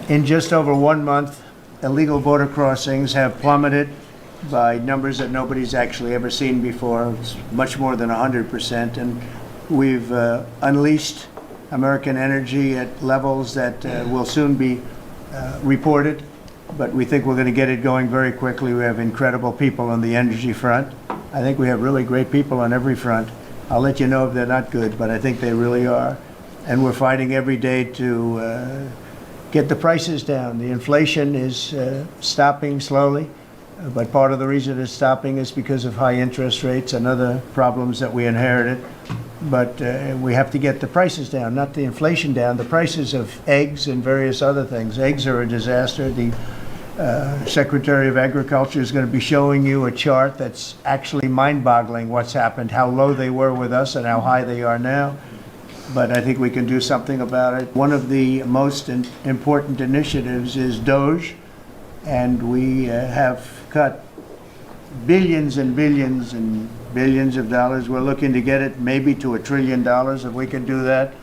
In just over 1 month, illegal border crossings have plummeted by numbers that nobody's actually ever seen before. It's much more than 100%. And we've unleashed American energy at levels that will soon be reported. But we think we're going to get it going very quickly. We have incredible people on the energy front. I think we have really great people on every front. I'll let you know if they're not good, but I think they really are. And we're fighting every day to get the prices down. The inflation is stopping slowly, but part of the reason it's stopping is because of high interest rates and other problems that we inherited. But we have to get the prices down, not the inflation down, the prices of eggs and various other things. Eggs are a disaster. The Secretary of Agriculture is going to be showing you a chart that's actually mind-boggling what's happened, how low they were with us and how high they are now. But I think we can do something about it. One of the most important initiatives is Doge, and we have cut billions and billions and billions of dollars. We're looking to get it maybe to $1 trillion. If we can do that,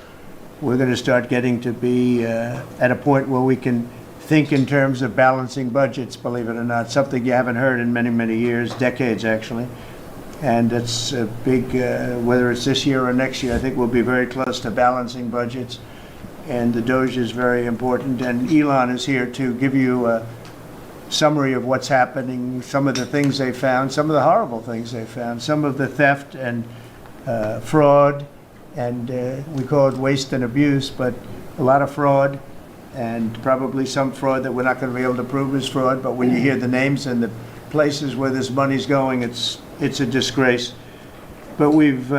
we're going to start getting to be at a point where we can think in terms of balancing budgets, believe it or not, something you haven't heard in many, many years, decades actually. And it's a big, whether it's this year or next year, I think we'll be very close to balancing budgets. And the Doge is very important. And Elon is here to give you a summary of what's happening, some of the things they found, some of the horrible things they found, some of the theft and fraud, and we call it waste and abuse, but a lot of fraud, and probably some fraud that we're not going to be able to prove is fraud, but when you hear the names and the places where this money's going, it's a disgrace. But we've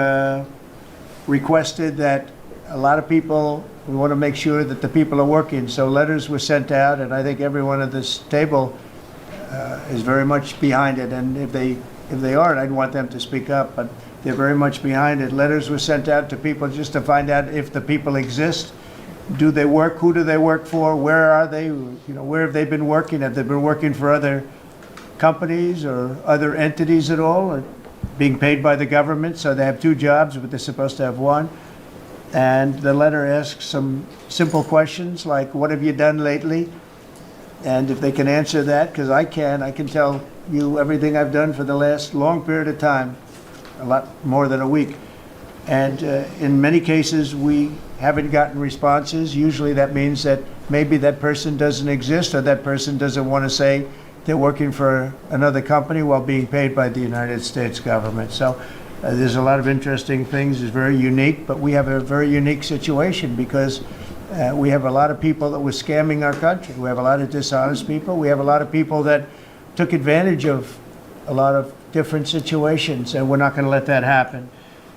requested that a lot of people, we want to make sure that the people are working. So letters were sent out, and I think everyone at this table is very much behind it. And if they aren't, I'd want them to speak up, but they're very much behind it. Letters were sent out to people just to find out if the people exist. Do they work? Who do they work for? Where are they? You know, where have they been working? Have they been working for other companies or other entities at all, or being paid by the government? So they have two jobs, but they're supposed to have one. And the letter asks some simple questions like, what have you done lately? And if they can answer that, because I can tell you everything I've done for the last long period of time, a lot more than a week. And in many cases, we haven't gotten responses. Usually that means that maybe that person doesn't exist, or that person doesn't want to say they're working for another company while being paid by the United States government. So there's a lot of interesting things. It's very unique, but we have a very unique situation because we have a lot of people that were scamming our country. We have a lot of dishonest people. We have a lot of people that took advantage of a lot of different situations, and we're not going to let that happen.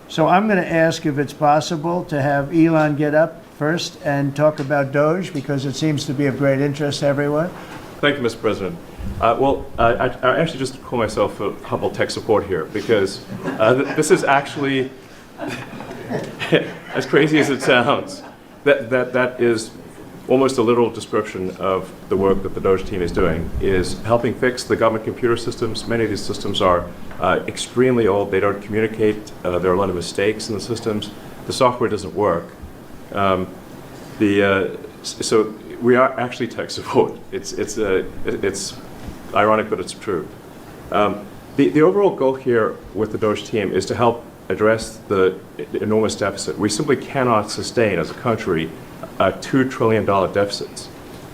So I'm going to ask if it's possible to have Elon get up first and talk about Doge, because it seems to be of great interest to everyone. Thank you, Mr. President. I actually just call myself a humble tech support here, because this is actually, as crazy as it sounds, that is almost a literal description of the work that the Doge team is doing, is helping fix the government computer systems. Many of these systems are extremely old. They don't communicate. There are a lot of mistakes in the systems. The software doesn't work. So we are actually tech support. It's ironic, but it's true. The overall goal here with the Doge team is to help address the enormous deficit. We simply cannot sustain as a country $2 trillion deficits.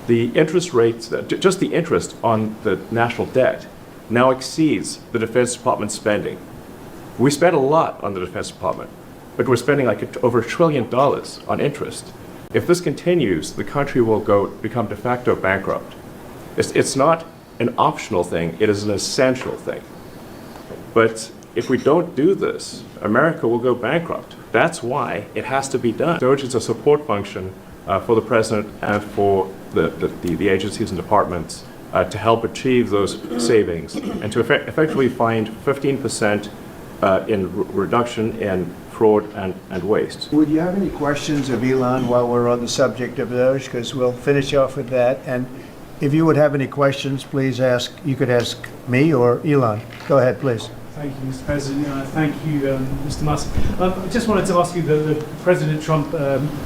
The interest rates, just the interest on the national debt, now exceeds the Defense Department spending. We spend a lot on the Defense Department, but we're spending like over $1 trillion on interest. If this continues, the country will become de facto bankrupt. It's not an optional thing, it is an essential thing. But if we don't do this, America will go bankrupt. That's why it has to be done. Doge is a support function for the president and for the agencies and departments to help achieve those savings and to effectively find 15% in reduction in fraud and waste. Would you have any questions of Elon while we're on the subject of Doge? Because we'll finish off with that. And if you would have any questions, please ask. You could ask me or Elon. Go ahead, please. Thank you, Mr. President. Thank you, Mr. Musk. I just wanted to ask you that President Trump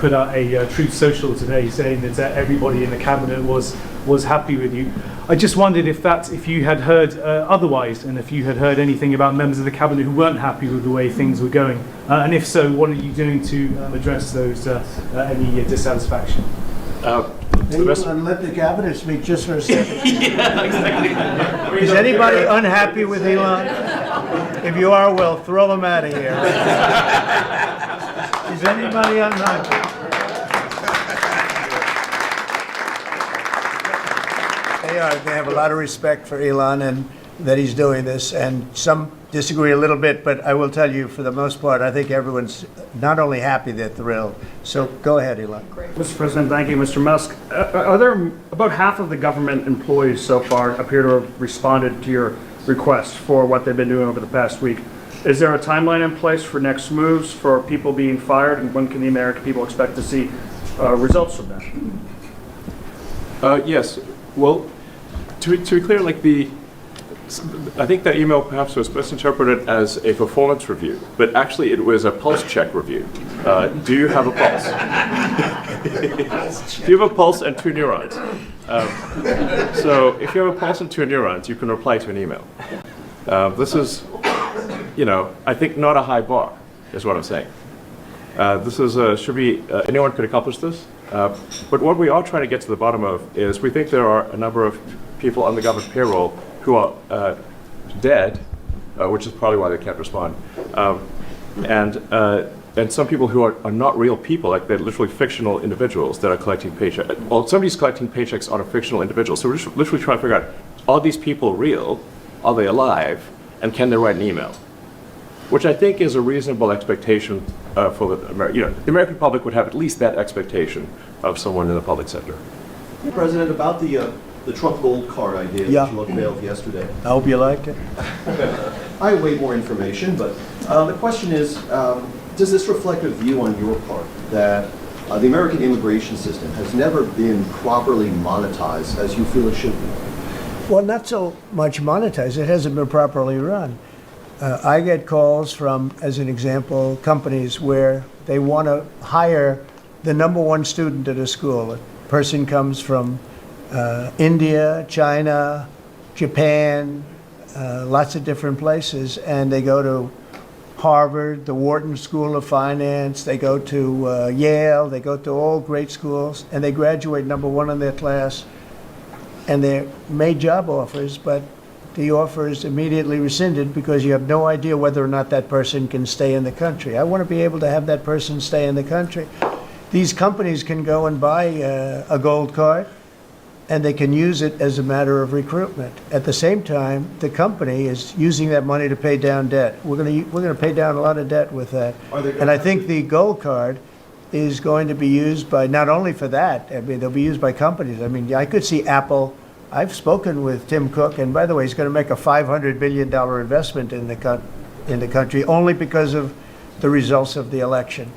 put out a Truth Social today saying that everybody in the cabinet was happy with you. I just wondered if you had heard otherwise, and if you had heard anything about members of the cabinet who weren't happy with the way things were going, and if so, what are you doing to address those any dissatisfaction? And let the cabinet speak just for a second. Yeah, exactly. Is anybody unhappy with Elon? If you are, well, throw them out of here. Is anybody unhappy? They have a lot of respect for Elon and that he's doing this, and some disagree a little bit, but I will tell you, for the most part, I think everyone's not only happy, they're thrilled. So go ahead, Elon. Mr. President, thank you, Mr. Musk. Are there about half of the government employees so far appear to have responded to your request for what they've been doing over the past week? Is there a timeline in place for next moves for people being fired, and when can the American people expect to see results from that? Yes. Well, to be clear, I think that email perhaps was misinterpreted as a performance review, but actually it was a pulse check review. Do you have a pulse? Do you have a pulse and 2 neurons? So if you have a pulse and 2 neurons, you can reply to an email. This is, I think not a high bar, is what I'm saying. This is should be anyone could accomplish this. But what we are trying to get to the bottom of is we think there are a number of people on the government payroll who are dead, which is probably why they can't respond, and some people who are not real people, like they're literally fictional individuals that are collecting paychecks. Well, somebody's collecting paychecks on a fictional individual. So we're just literally trying to figure out, are these people real? Are they alive? And can they write an email? Which I think is a reasonable expectation for the American public would have at least that expectation of someone in the public sector. President, about the Trump Gold Card idea that you unveiled yesterday. I hope you liked it. I have way more information, but the question is, does this reflect a view on your part that the American immigration system has never been properly monetized as you feel it should be? Well, not so much monetized. It hasn't been properly run. I get calls from, as an example, companies where they want to hire the #1 student at a school. A person comes from India, China, Japan, lots of different places, and they go to Harvard, the Wharton School of Finance, they go to Yale, they go to all great schools, and they graduate #1 in their class, and they're made job offers, but the offer is immediately rescinded because you have no idea whether or not that person can stay in the country. I want to be able to have that person stay in the country. These companies can go and buy a gold card, and they can use it as a matter of recruitment. At the same time, the company is using that money to pay down debt. We're going to pay down a lot of debt with that. And I think the gold card is going to be used by not only for that. I mean, they'll be used by companies. I mean, I could see Apple. I've spoken with Tim Cook, and by the way, he's going to make a $500 billion investment in the country only because of the results of the election.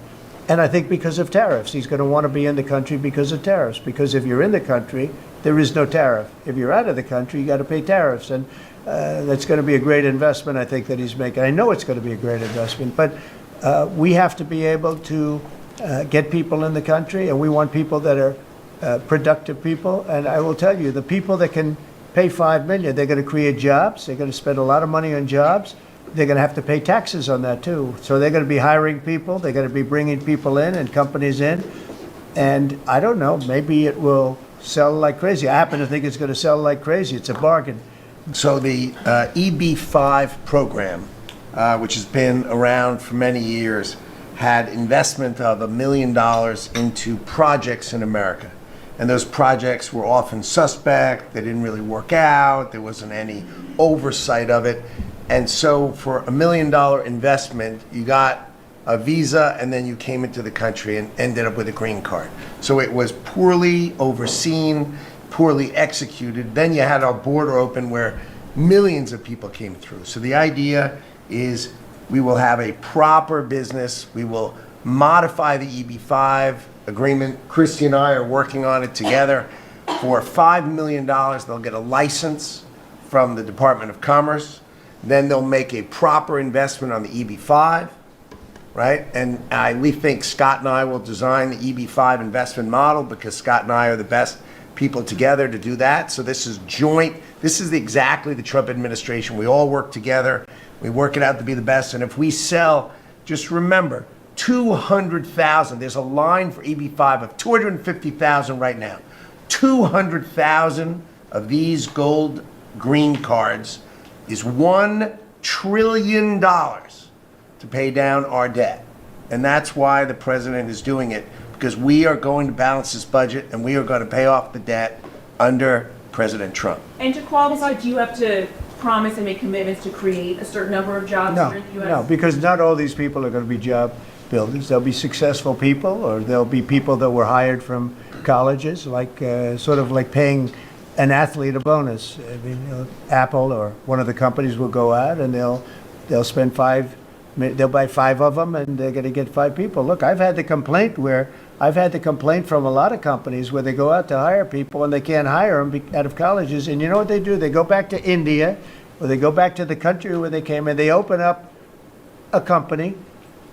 And I think because of tariffs. He's going to want to be in the country because of tariffs. Because if you're in the country, there is no tariff. If you're out of the country, you got to pay tariffs. And that's going to be a great investment, I think, that he's making. I know it's going to be a great investment. But we have to be able to get people in the country, and we want people that are productive people. And I will tell you, the people that can pay $5 million, they're going to create jobs. They're going to spend a lot of money on jobs. They're going to have to pay taxes on that, too. So they're going to be hiring people. They're going to be bringing people in and companies in. And I don't know, maybe it will sell like crazy. I happen to think it's going to sell like crazy. It's a bargain. So the EB-5 program, which has been around for many years, had investment of $1 million into projects in America. And those projects were often suspect. They didn't really work out. There wasn't any oversight of it. And so for $1 million investment, you got a visa, and then you came into the country and ended up with a green card. So it was poorly overseen, poorly executed. Then you had our border open where millions of people came through. So the idea is we will have a proper business. We will modify the EB-5 agreement. Christy and I are working on it together. For $5 million, they'll get a license from the Department of Commerce. Then they'll make a proper investment on the EB5, right? And we think Scott and I will design the EB5 investment model because Scott and I are the best people together to do that. So this is joint. This is exactly the Trump administration. We all work together. We work it out to be the best. And if we sell, just remember, 200,000. There's a line for EB5 of 250,000 right now. 200,000 of these gold green cards is $1 trillion to pay down our debt. And that's why the president is doing it, because we are going to balance this budget and we are going to pay off the debt under President Trump. And to qualify, do you have to promise and make commitments to create a certain number of jobs No, here in the U.S.? no, because not all these people are going to be job builders. There'll be successful people, or there'll be people that were hired from colleges, like sort of like paying an athlete a bonus. I mean, Apple or one of the companies will go out and they'll spend they'll buy 5 of them and they're going to get 5 people. Look, I've had the complaint from a lot of companies where they go out to hire people and they can't hire them out of colleges. And you know what they do? They go back to India or they go back to the country where they came and they open up a company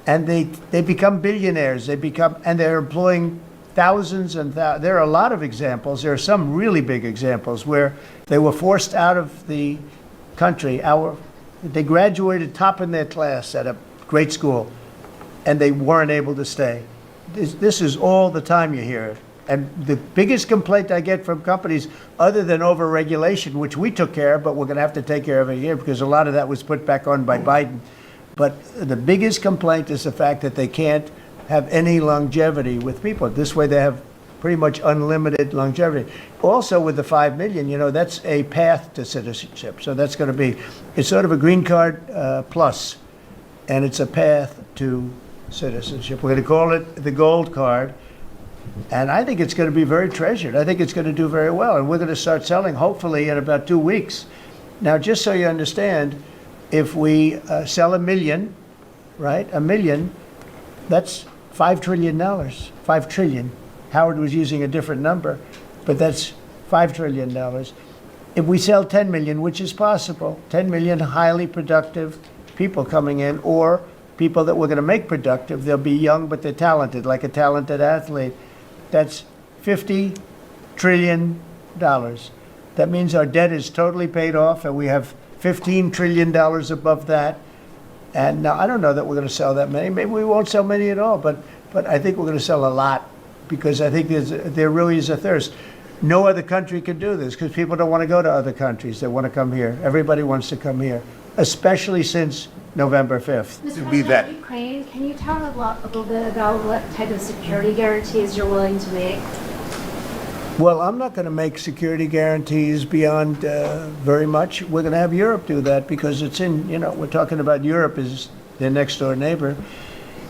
and they become billionaires. And they're employing thousands and thousands. There are a lot of examples. There are some really big examples where they were forced out of the country. They graduated top in their class at a great school, and they weren't able to stay. This is all the time you hear it. And the biggest complaint I get from companies, other than over-regulation, which we took care of, but we're going to have to take care of it here because a lot of that was put back on by Biden. But the biggest complaint is the fact that they can't have any longevity with people. This way they have pretty much unlimited longevity. Also with the 5 million, that's a path to citizenship. So that's going to be, it's sort of a green card plus, and it's a path to citizenship. We're going to call it the gold card. And I think it's going to be very treasured. I think it's going to do very well. And we're going to start selling, hopefully, in about 2 weeks. Now, just so you understand, if we sell 1 million, right, 1 million, that's $5 trillion. 5 trillion. Howard was using a different number, but that's $5 trillion. If we sell 10 million, which is possible, 10 million highly productive people coming in, or people that we're going to make productive, they'll be young, but they're talented, like a talented athlete. That's $50 trillion. That means our debt is totally paid off, and we have $15 trillion above that. And now, I don't know that we're going to sell that many. Maybe we won't sell many at all, but I think we're going to sell a lot because I think there really is a thirst. No other country can do this because people don't want to go to other countries. They want to come here. Everybody wants to come here, especially since November 5th. Mr. Be that. President, Ukraine, can you tell a little bit about what type of security guarantees you're willing to make? Well, I'm not going to make security guarantees beyond very much. We're going to have Europe do that because it's we're talking about Europe as their next door neighbor.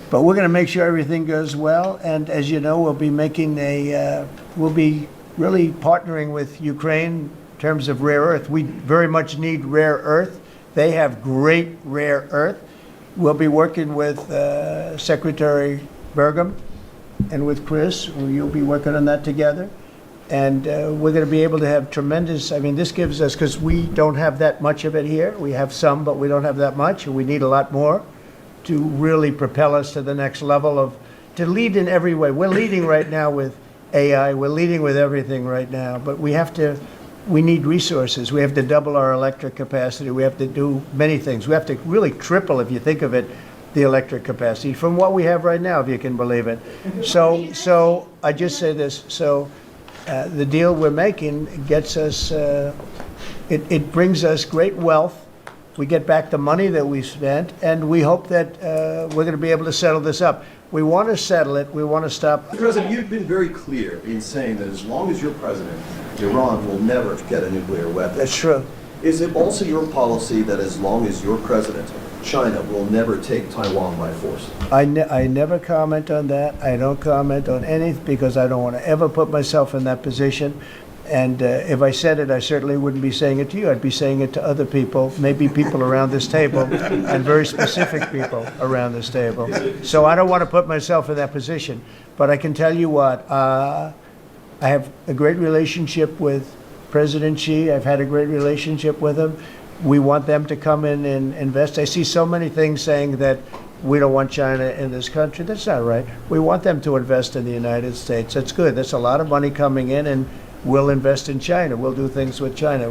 But we're going to make sure everything goes well. And as you know, we'll be we'll be really partnering with Ukraine in terms of rare earth. We very much need rare earth. They have great rare earth. We'll be working with Secretary Burgum and with Chris. You'll be working on that together. And we're going to be able to have tremendous, this gives us, because we don't have that much of it here. We have some, but we don't have that much, and we need a lot more to really propel us to the next level to lead in every way. We're leading right now with AI. We're leading with everything right now, but we need resources. We have to double our electric capacity. We have to do many things. We have to really triple, if you think of it, the electric capacity from what we have right now, if you can believe it. So I just say this. So the deal we're making gets us, it brings us great wealth. We get back the money that we spent, and we hope that we're going to be able to settle this up. We want to settle it. We want to stop. Mr. President, you've been very clear in saying that as long as you're president, Iran will never get a nuclear weapon. That's true. Is it also your policy that as long as you're president, China will never take Taiwan by force? I never comment on that. I don't comment on anything because I don't want to ever put myself in that position. And if I said it, I certainly wouldn't be saying it to you. I'd be saying it to other people, maybe people around this table, and very specific people around this table. So I don't want to put myself in that position. But I can tell you what, I have a great relationship with President Xi. I've had a great relationship with him. we want them to come in and invest. I see so many things saying that we don't want China in this country. That's not right. We want them to invest in the United States. That's good. That's a lot of money coming in, and we'll invest in China. We'll do things with China.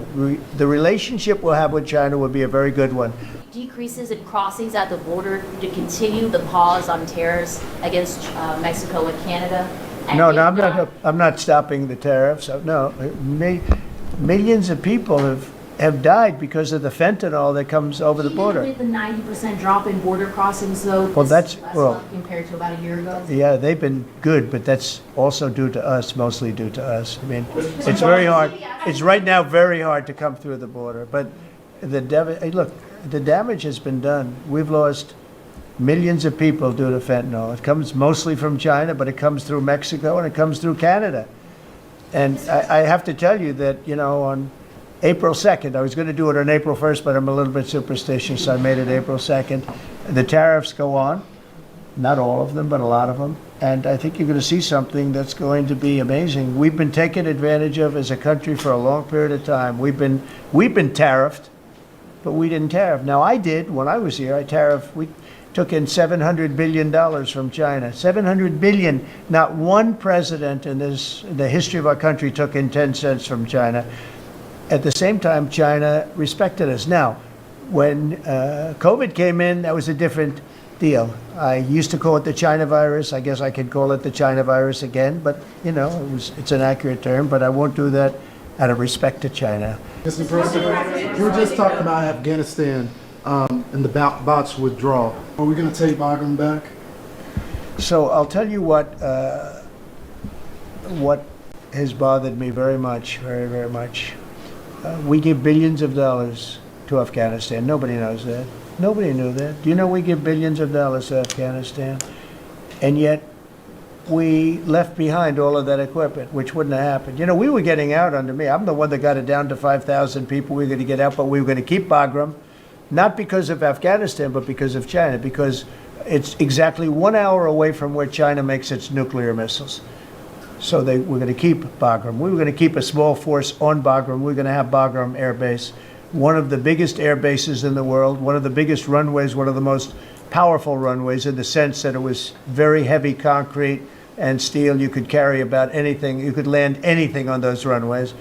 The relationship we'll have with China will be a very good one. Decreases in crossings at the border to continue the pause on tariffs against Mexico and Canada? And No, if no, I'm not stopping the tariffs. No, millions of people have died because of the fentanyl that comes over the border. Even with the 90% drop in border crossings, though, Well, that's- last well- month compared to about a year ago? Yeah, they've been good, but that's also due to us, mostly due to us. I mean, it's very hard. It's right now very hard to come through the border, but hey, look, the damage has been done. We've lost millions of people due to fentanyl. It comes mostly from China, but it comes through Mexico and it comes through Canada. And I have to tell you that, on April 2nd, I was going to do it on April 1st, but I'm a little bit superstitious, so I made it April 2nd. The tariffs go on, not all of them, but a lot of them. And I think you're going to see something that's going to be amazing. We've been taken advantage of as a country for a long period of time. We've been tariffed, but we didn't tariff. Now, I did when I was here. We took in $700 billion from China. $700 billion. Not one president in the history of our country took in 10 cents from China. At the same time, China respected us. Now, when COVID came in, that was a different deal. I used to call it the China virus. I guess I could call it the China virus again, but it's an accurate term, but I won't do that out of respect to China. Mr. President, you were just talking about Afghanistan and the bots withdrawal. Are we going to take Bagram back? So I'll tell you what has bothered me very much, very, very much. We give billions of dollars to Afghanistan. Nobody knows that. Nobody knew that. Do you know we give billions of dollars to Afghanistan? And yet we left behind all of that equipment, which wouldn't have happened. We were getting out under me. I'm the one that got it down to 5,000 people. We were going to get out, but we were going to keep Bagram, not because of Afghanistan, but because of China, because it's exactly 1 hour away from where China makes its nuclear missiles. So we're going to keep Bagram. We were going to keep a small force on Bagram. We're going to have Bagram Air Base, one of the biggest air bases in the world, one of the biggest runways, one of the most powerful runways in the sense that it was very heavy concrete and steel. You could carry about anything. You could land anything on those runways.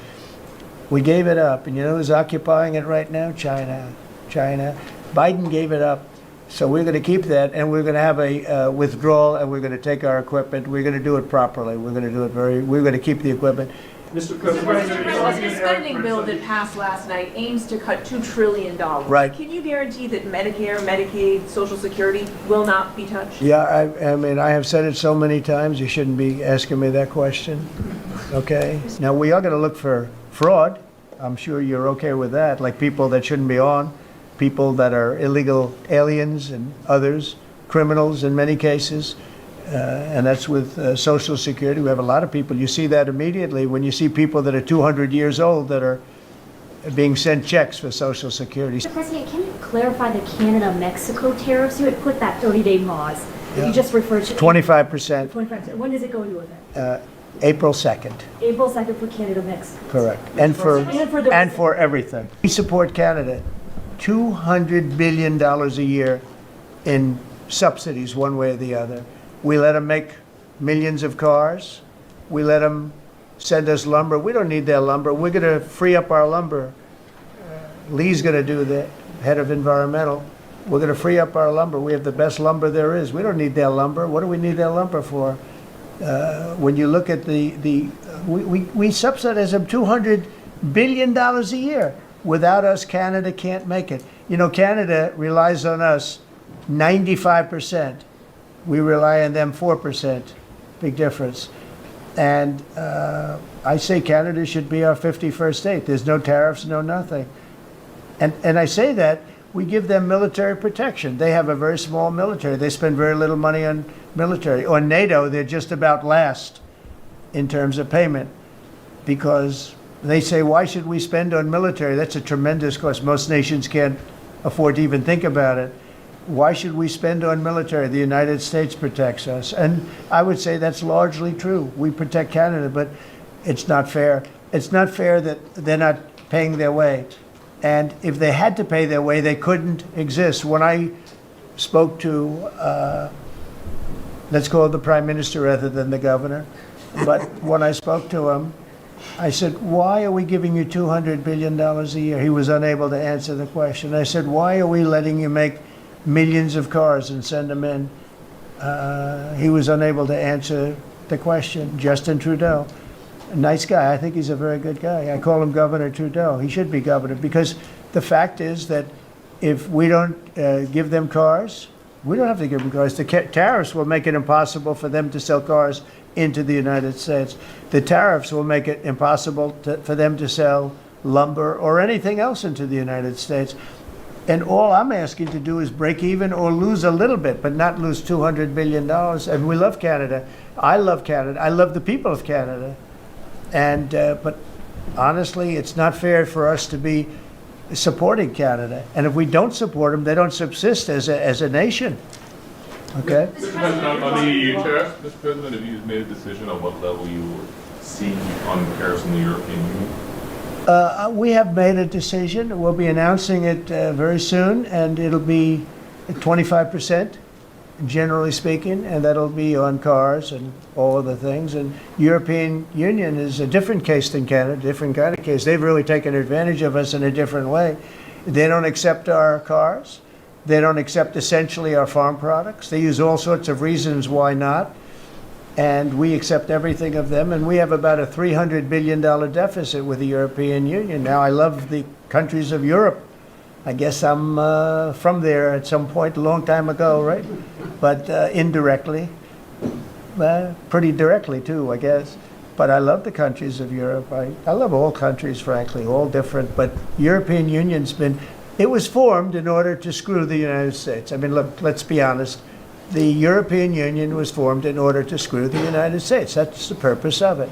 We gave it up. And you know who's occupying it right now? China. Biden gave it up. So we're going to keep that, and we're going to have a withdrawal, and we're going to take our equipment. We're going to do it properly. We're going to do it we're going to keep the equipment. Mr. The President, spending bill that passed last night aims to cut $2 trillion. Right. Can you guarantee that Medicare, Medicaid, Social Security will not be touched? Yeah, I mean, I have said it so many times, you shouldn't be asking me that question. Okay? Now, we are going to look for fraud. I'm sure you're okay with that, like people that shouldn't be on, people that are illegal aliens and others, criminals in many cases. And that's with Social Security. We have a lot of people. You see that immediately when you see people that are 200 years old that are being sent checks for Social Security. Mr. President, can you clarify the Canada-Mexico tariffs? You had put that 30-day pause. Yeah. You just referred to 25%, 25%. When does it go into effect? April 2nd. April 2nd for Canada-Mexico. Correct. And And for everything. We support Canada. $200 billion a year in subsidies, one way or the other. We let them make millions of cars. We let them send us lumber. We don't need their lumber. We're going to free up our lumber. Lee's going to do that, head of environmental. We're going to free up our lumber. We have the best lumber there is. We don't need their lumber. What do we need their lumber for? When you look at we subsidize them $200 billion a year. Without us, Canada can't make it. Canada relies on us 95%. We rely on them 4%. Big difference. And I say Canada should be our 51st state. There's no tariffs, no nothing. And I say that we give them military protection. They have a very small military. They spend very little money on military. On NATO, they're just about last in terms of payment because they say, why should we spend on military? That's a tremendous cost. Most nations can't afford to even think about it. Why should we spend on military? The United States protects us. And I would say that's largely true. We protect Canada, but it's not fair. It's not fair that they're not paying their way. And if they had to pay their way, they couldn't exist. When I spoke to, let's call it the prime minister rather than the governor, but when I spoke to him, I said, why are we giving you $200 billion a year? He was unable to answer the question. I said, why are we letting you make millions of cars and send them in? He was unable to answer the question. Justin Trudeau, a nice guy. I think he's a very good guy. I call him Governor Trudeau. He should be governor, because the fact is that if we don't give them cars, we don't have to give them cars. The tariffs will make it impossible for them to sell cars into the United States. The tariffs will make it impossible for them to sell lumber or anything else into the United States. And all I'm asking to do is break even or lose a little bit, but not lose $200 billion. And we love Canada. I love Canada. I love the people of Canada. And but honestly, it's not fair for us to be supporting Canada. And if we don't support them, they don't subsist as a nation. Okay? Mr. President, on the EU tariffs, Mr. President, have you made a decision on what level you see on tariffs in the European Union? We have made a decision. We'll be announcing it very soon, and it'll be 25%, generally speaking, and that'll be on cars and all of the things. And European Union is a different case than Canada, different kind of case. They've really taken advantage of us in a different way. They don't accept our cars. They don't accept essentially our farm products. They use all sorts of reasons why not. And we accept everything of them, and we have about a $300 billion deficit with the European Union. Now, I love the countries of Europe. I guess I'm from there at some point a long time ago, right? But indirectly, pretty directly too, I guess. But I love the countries of Europe. I love all countries, frankly, all different. But European Union's been, it was formed in order to screw the United States. I mean, look, let's be honest. The European Union was formed in order to screw the United States. That's the purpose of it.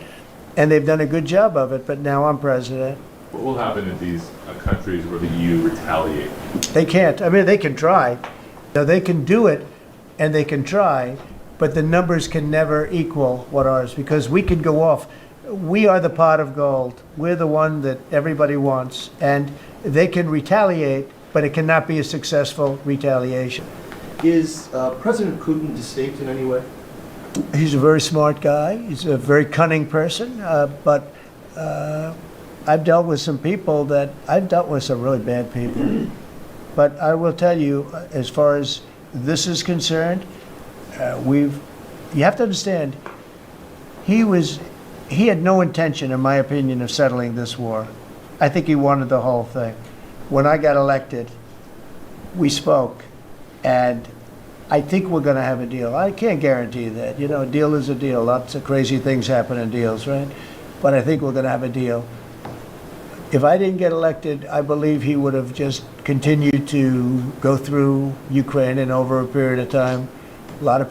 And they've done a good job of it, but now I'm president. What will happen in these countries where the EU retaliate? They can't. I mean, they can try. Now, they can do it, and they can try, but the numbers can never equal what ours, because we can go off. We are the pot of gold. We're the one that everybody wants, and they can retaliate, but it cannot be a successful retaliation. Is President Putin distinct in any way? He's a very smart guy. He's a very cunning person, but I've dealt with some people I've dealt with some really bad people. But I will tell you, as far as this is concerned, you have to understand, he had no intention, in my opinion, of settling this war. I think he wanted the whole thing. When I got elected, we spoke, and I think we're going to have a deal. I can't guarantee that. You know, a deal is a deal. Lots of crazy things happen in deals, right? But I think we're going to have a deal. If I didn't get elected, I believe he would have just continued to go through Ukraine, and over a period of time, a lot of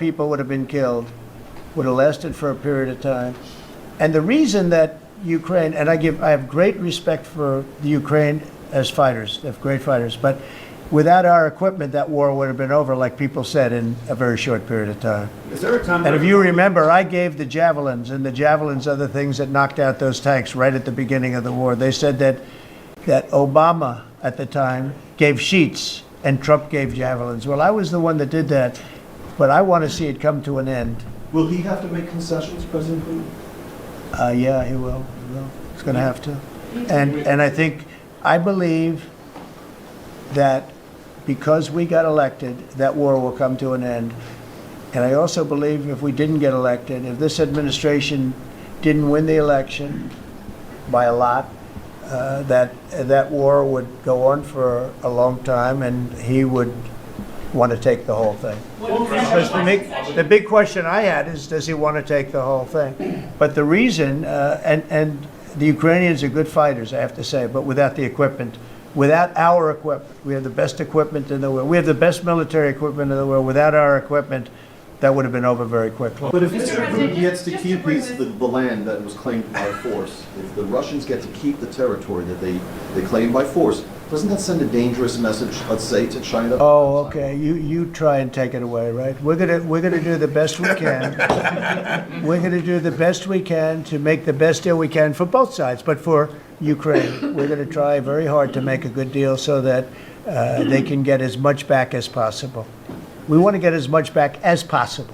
people would have been killed, would have lasted for a period of time. And the reason that Ukraine, and I have great respect for the Ukraine as fighters, they have great fighters, but without our equipment, that war would have been over, like people said, in a very short period of time. Is there a time? And if you remember, I gave the javelins, and the javelins are the things that knocked out those tanks right at the beginning of the war. They said that Obama at the time gave sheets and Trump gave javelins. Well, I was the one that did that, but I want to see it come to an end. Will he have to make concessions, President Putin? Yeah, he will. He's going to have to. And I believe that because we got elected, that war will come to an end. And I also believe if we didn't get elected, if this administration didn't win the election by a lot, that war would go on for a long time, and he would want to take the whole thing. Because the big question I had is, does he want to take the whole thing? But the reason, and the Ukrainians are good fighters, I have to say, but without the equipment, without our equipment, we have the best equipment in the world. We have the best military equipment in the world. Without our equipment, that would have been over very quickly. But if Mr. Mr. President, Putin gets to just keep to bring the land that was claimed by force, if the Russians get to keep the territory that they claimed by force, doesn't that send a dangerous message, let's say, to China? Oh, okay, you try and take it away, right? We're gonna do the best we can. We're gonna do the best we can to make the best deal we can for both sides, but for Ukraine, we're gonna try very hard to make a good deal so that they can get as much back as possible. We want to get as much back as possible.